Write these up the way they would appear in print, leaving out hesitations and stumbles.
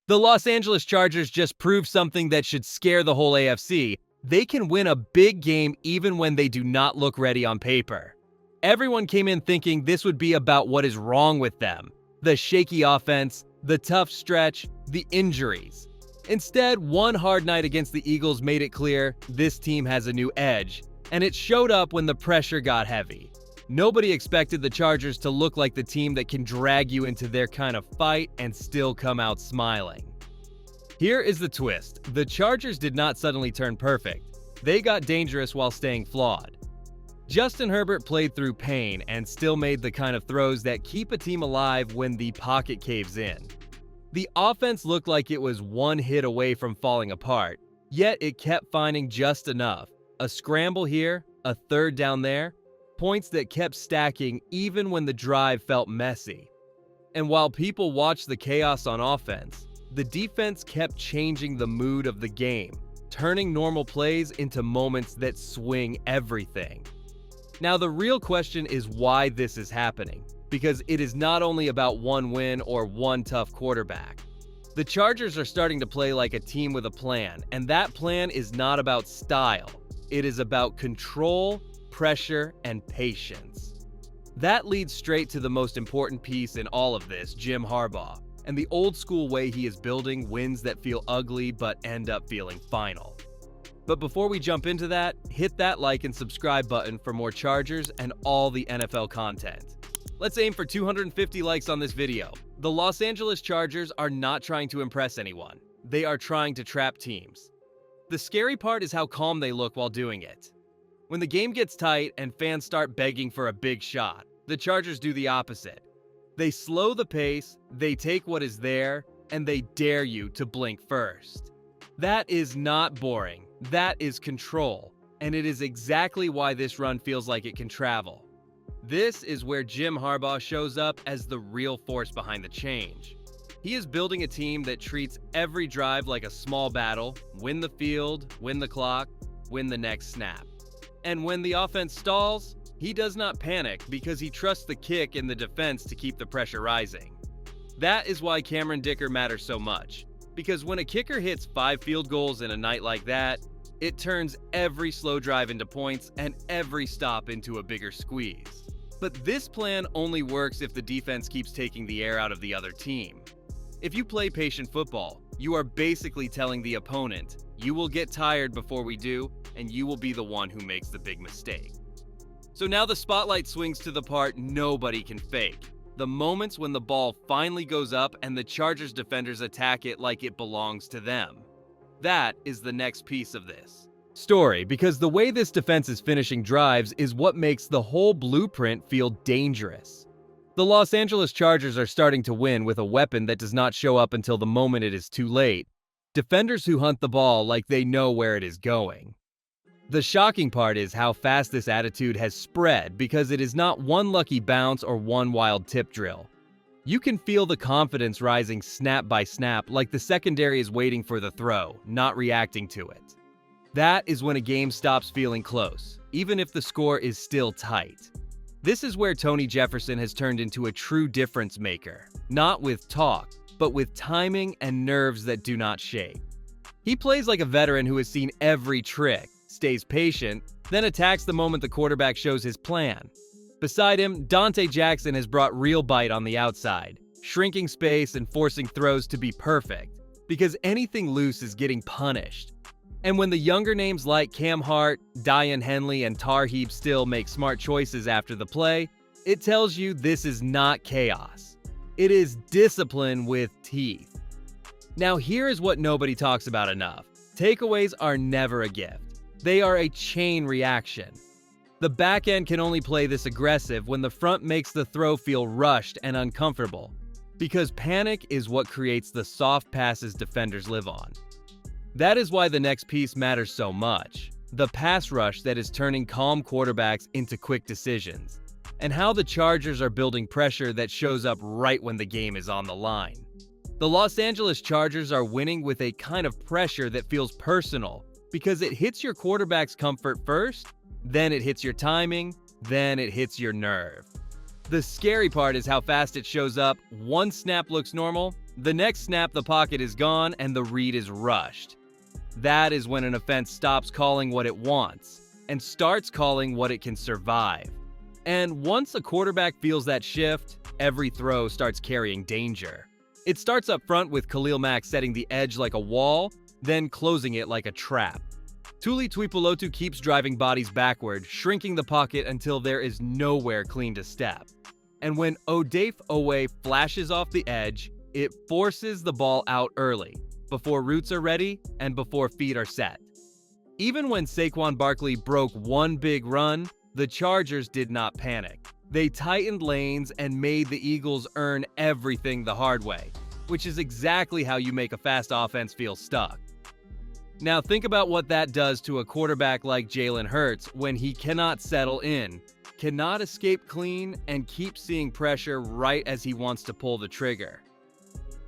The Los Angeles Chargers just proved something that should scare the whole AFC. They can win a big game even when they do not look ready on paper. Everyone came in thinking this would be about what is wrong with them. The shaky offense, the tough stretch, the injuries. Instead, one hard night against the Eagles made it clear this team has a new edge, and it showed up when the pressure got heavy. Nobody expected the Chargers to look like the team that can drag you into their kind of fight and still come out smiling. Here is the twist. The Chargers did not suddenly turn perfect. They got dangerous while staying flawed. Justin Herbert played through pain and still made the kind of throws that keep a team alive when the pocket caves in. The offense looked like it was one hit away from falling apart, yet it kept finding just enough. A scramble here, a third down there, points that kept stacking even when the drive felt messy. And while people watched the chaos on offense, the defense kept changing the mood of the game, turning normal plays into moments that swing everything. Now, the real question is why this is happening, because it is not only about one win or one tough quarterback. The Chargers are starting to play like a team with a plan, and that plan is not about style. It is about control, pressure, and patience. That leads straight to the most important piece in all of this, Jim Harbaugh, and the old school way he is building wins that feel ugly but end up feeling final. But before we jump into that, hit that like and subscribe button for more Chargers and all the NFL content. Let's aim for 250 likes on this video. The Los Angeles Chargers are not trying to impress anyone. They are trying to trap teams. The scary part is how calm they look while doing it. When the game gets tight and fans start begging for a big shot, the Chargers do the opposite. They slow the pace, they take what is there, and they dare you to blink first. That is not boring. That is control, and it is exactly why this run feels like it can travel. This is where Jim Harbaugh shows up as the real force behind the change. He is building a team that treats every drive like a small battle, win the field, win the clock, win the next snap. And when the offense stalls, he does not panic because he trusts the kick and the defense to keep the pressure rising. That is why Cameron Dicker matters so much, because when a kicker hits 5 field goals in a night like that, it turns every slow drive into points and every stop into a bigger squeeze. But this plan only works if the defense keeps taking the air out of the other team. If you play patient football, you are basically telling the opponent, you will get tired before we do, and you will be the one who makes the big mistake. So now the spotlight swings to the part nobody can fake. The moments when the ball finally goes up and the Chargers defenders attack it like it belongs to them. That is the next piece of this story, because the way this defense is finishing drives is what makes the whole blueprint feel dangerous. The Los Angeles Chargers are starting to win with a weapon that does not show up until the moment it is too late. Defenders who hunt the ball like they know where it is going. The shocking part is how fast this attitude has spread, because it is not one lucky bounce or one wild tip drill. You can feel the confidence rising snap by snap, like the secondary is waiting for the throw, not reacting to it. That is when a game stops feeling close, even if the score is still tight. This is where Tony Jefferson has turned into a true difference maker, not with talk, but with timing and nerves that do not shake. He plays like a veteran who has seen every trick, stays patient, then attacks the moment the quarterback shows his plan. Beside him, Dante Jackson has brought real bite on the outside, shrinking space and forcing throws to be perfect, because anything loose is getting punished. And when the younger names like Cam Hart, Dion Henley, and Tarheeb Still make smart choices after the play, it tells you this is not chaos. It is discipline with teeth. Now here is what nobody talks about enough. Takeaways are never a gift. They are a chain reaction. The back end can only play this aggressive when the front makes the throw feel rushed and uncomfortable, because panic is what creates the soft passes defenders live on. That is why the next piece matters so much. The pass rush that is turning calm quarterbacks into quick decisions, and how the Chargers are building pressure that shows up right when the game is on the line. The Los Angeles Chargers are winning with a kind of pressure that feels personal, because it hits your quarterback's comfort first, then it hits your timing, then it hits your nerve. The scary part is how fast it shows up. One snap looks normal, The next snap, the pocket is gone and the read is rushed. That is when an offense stops calling what it wants and starts calling what it can survive. And once a quarterback feels that shift, every throw starts carrying danger. It starts up front with Khalil Mack setting the edge like a wall, then closing it like a trap. Tuli Tuipulotu keeps driving bodies backward, shrinking the pocket until there is nowhere clean to step. And when Odafe Owe flashes off the edge, it forces the ball out early, before roots are ready and before feet are set. Even when Saquon Barkley broke one big run, the Chargers did not panic. They tightened lanes and made the Eagles earn everything the hard way, which is exactly how you make a fast offense feel stuck. Now think about what that does to a quarterback like Jalen Hurts when he cannot settle in, cannot escape clean, and keeps seeing pressure right as he wants to pull the trigger.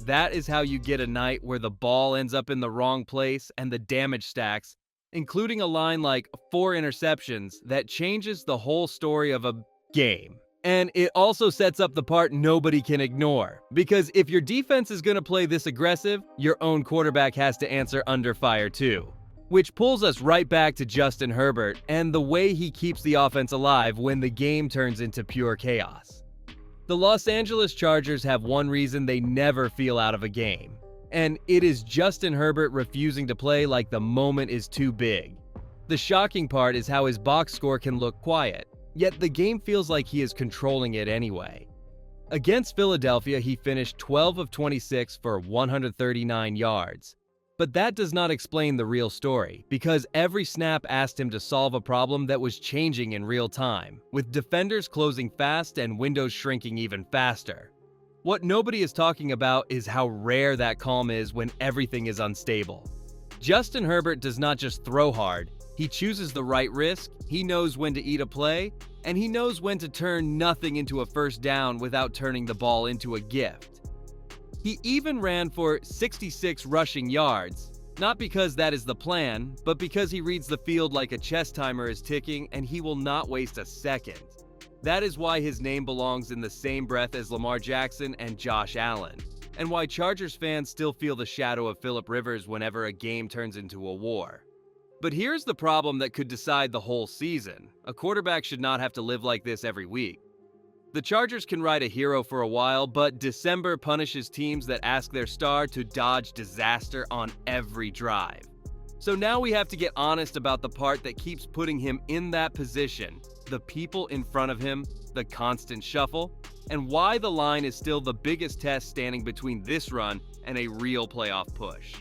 That is how you get a night where the ball ends up in the wrong place and the damage stacks, including a line like 4 interceptions that changes the whole story of a game. And it also sets up the part nobody can ignore, because if your defense is going to play this aggressive, your own quarterback has to answer under fire too. Which pulls us right back to Justin Herbert and the way he keeps the offense alive when the game turns into pure chaos. The Los Angeles Chargers have one reason they never feel out of a game, and it is Justin Herbert refusing to play like the moment is too big. The shocking part is how his box score can look quiet, yet the game feels like he is controlling it anyway. Against Philadelphia, he finished 12 of 26 for 139 yards. But that does not explain the real story, because every snap asked him to solve a problem that was changing in real time, with defenders closing fast and windows shrinking even faster. What nobody is talking about is how rare that calm is when everything is unstable. Justin Herbert does not just throw hard, he chooses the right risk, he knows when to eat a play, and he knows when to turn nothing into a first down without turning the ball into a gift. He even ran for 66 rushing yards, not because that is the plan, but because he reads the field like a chess timer is ticking and he will not waste a second. That is why his name belongs in the same breath as Lamar Jackson and Josh Allen, and why Chargers fans still feel the shadow of Phillip Rivers whenever a game turns into a war. But here's the problem that could decide the whole season. A quarterback should not have to live like this every week. The Chargers can ride a hero for a while, but December punishes teams that ask their star to dodge disaster on every drive. So now we have to get honest about the part that keeps putting him in that position, the people in front of him, the constant shuffle, and why the line is still the biggest test standing between this run and a real playoff push.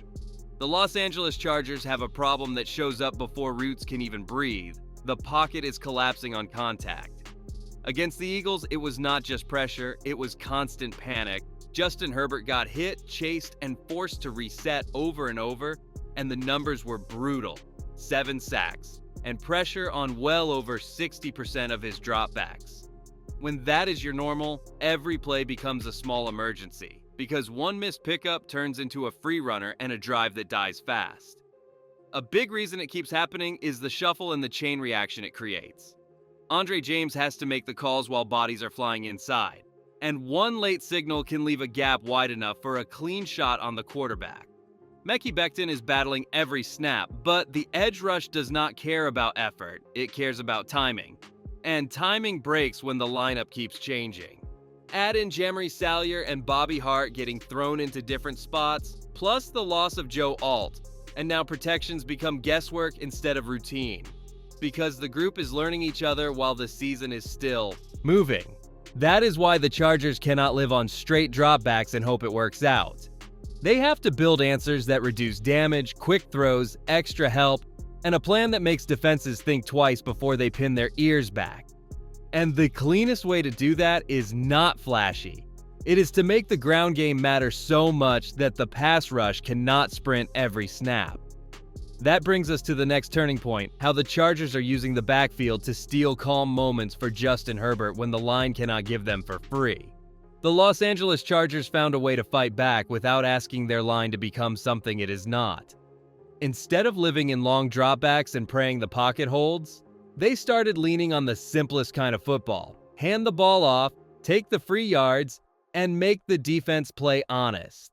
The Los Angeles Chargers have a problem that shows up before Roots can even breathe. The pocket is collapsing on contact. Against the Eagles, it was not just pressure, it was constant panic. Justin Herbert got hit, chased, and forced to reset over and over, and the numbers were brutal. 7 sacks, and pressure on well over 60% of his dropbacks. When that is your normal, every play becomes a small emergency, because one missed pickup turns into a free runner and a drive that dies fast. A big reason it keeps happening is the shuffle and the chain reaction it creates. Andre James has to make the calls while bodies are flying inside, and one late signal can leave a gap wide enough for a clean shot on the quarterback. Mekhi Becton is battling every snap, but the edge rush does not care about effort, it cares about timing. And timing breaks when the lineup keeps changing. Add in Jamari Salyer and Bobby Hart getting thrown into different spots, plus the loss of Joe Alt, and now protections become guesswork instead of routine. Because the group is learning each other while the season is still moving. That is why the Chargers cannot live on straight dropbacks and hope it works out. They have to build answers that reduce damage, quick throws, extra help, and a plan that makes defenses think twice before they pin their ears back. And the cleanest way to do that is not flashy. It is to make the ground game matter so much that the pass rush cannot sprint every snap. That brings us to the next turning point, how the Chargers are using the backfield to steal calm moments for Justin Herbert when the line cannot give them for free. The Los Angeles Chargers found a way to fight back without asking their line to become something it is not. Instead of living in long dropbacks and praying the pocket holds, they started leaning on the simplest kind of football. Hand the ball off, take the free yards, and make the defense play honest.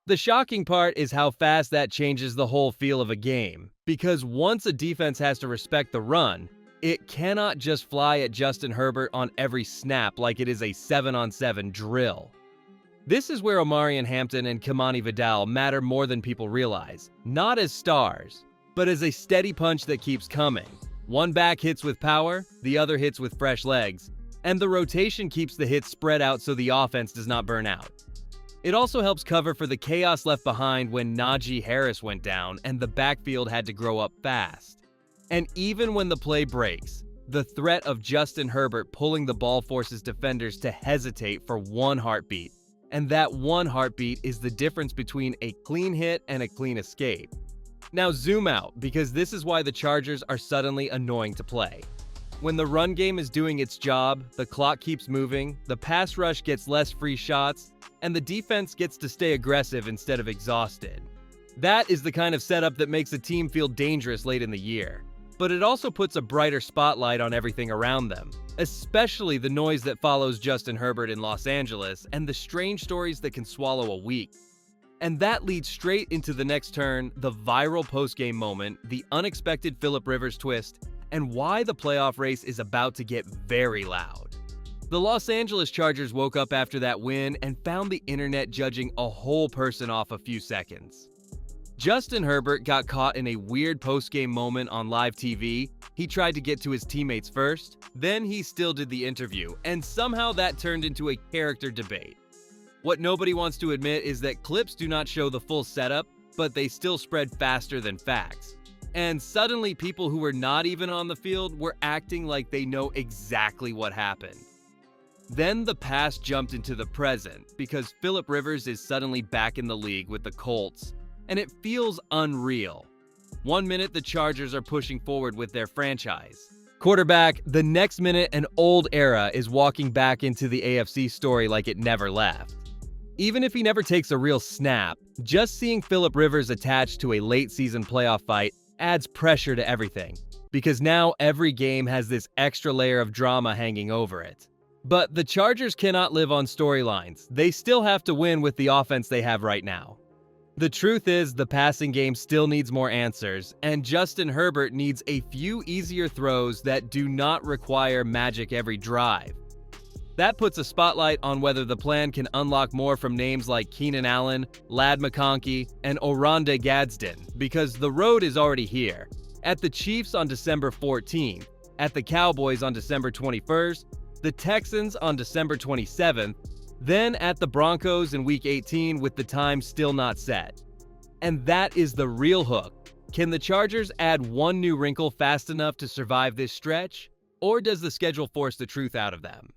The shocking part is how fast that changes the whole feel of a game, because once a defense has to respect the run, it cannot just fly at Justin Herbert on every snap like it is a 7-on-7 drill. This is where Omarion Hampton and Kimani Vidal matter more than people realize, not as stars, but as a steady punch that keeps coming. One back hits with power, the other hits with fresh legs, and the rotation keeps the hits spread out so the offense does not burn out. It also helps cover for the chaos left behind when Najee Harris went down and the backfield had to grow up fast. And even when the play breaks, the threat of Justin Herbert pulling the ball forces defenders to hesitate for one heartbeat. And that one heartbeat is the difference between a clean hit and a clean escape. Now zoom out, because this is why the Chargers are suddenly annoying to play. When the run game is doing its job, the clock keeps moving, the pass rush gets less free shots, and the defense gets to stay aggressive instead of exhausted. That is the kind of setup that makes a team feel dangerous late in the year. But it also puts a brighter spotlight on everything around them, especially the noise that follows Justin Herbert in Los Angeles and the strange stories that can swallow a week. And that leads straight into the next turn, the viral postgame moment, the unexpected Philip Rivers twist, and why the playoff race is about to get very loud. The Los Angeles Chargers woke up after that win and found the internet judging a whole person off a few seconds. Justin Herbert got caught in a weird postgame moment on live TV. He tried to get to his teammates first, then he still did the interview, and somehow that turned into a character debate. What nobody wants to admit is that clips do not show the full setup, but they still spread faster than facts. And suddenly people who were not even on the field were acting like they know exactly what happened. Then the past jumped into the present because Philip Rivers is suddenly back in the league with the Colts, and it feels unreal. One minute the Chargers are pushing forward with their franchise quarterback, the next minute an old era is walking back into the AFC story like it never left. Even if he never takes a real snap, just seeing Philip Rivers attached to a late-season playoff fight adds pressure to everything, because now every game has this extra layer of drama hanging over it. But the Chargers cannot live on storylines. They still have to win with the offense they have right now. The truth is, the passing game still needs more answers, and Justin Herbert needs a few easier throws that do not require magic every drive. That puts a spotlight on whether the plan can unlock more from names like Keenan Allen, Ladd McConkey, and Oronde Gadsden, because the road is already here. At the Chiefs on December 14th, at the Cowboys on December 21st, the Texans on December 27th, then at the Broncos in Week 18 with the time still not set. And that is the real hook. Can the Chargers add one new wrinkle fast enough to survive this stretch? Or does the schedule force the truth out of them?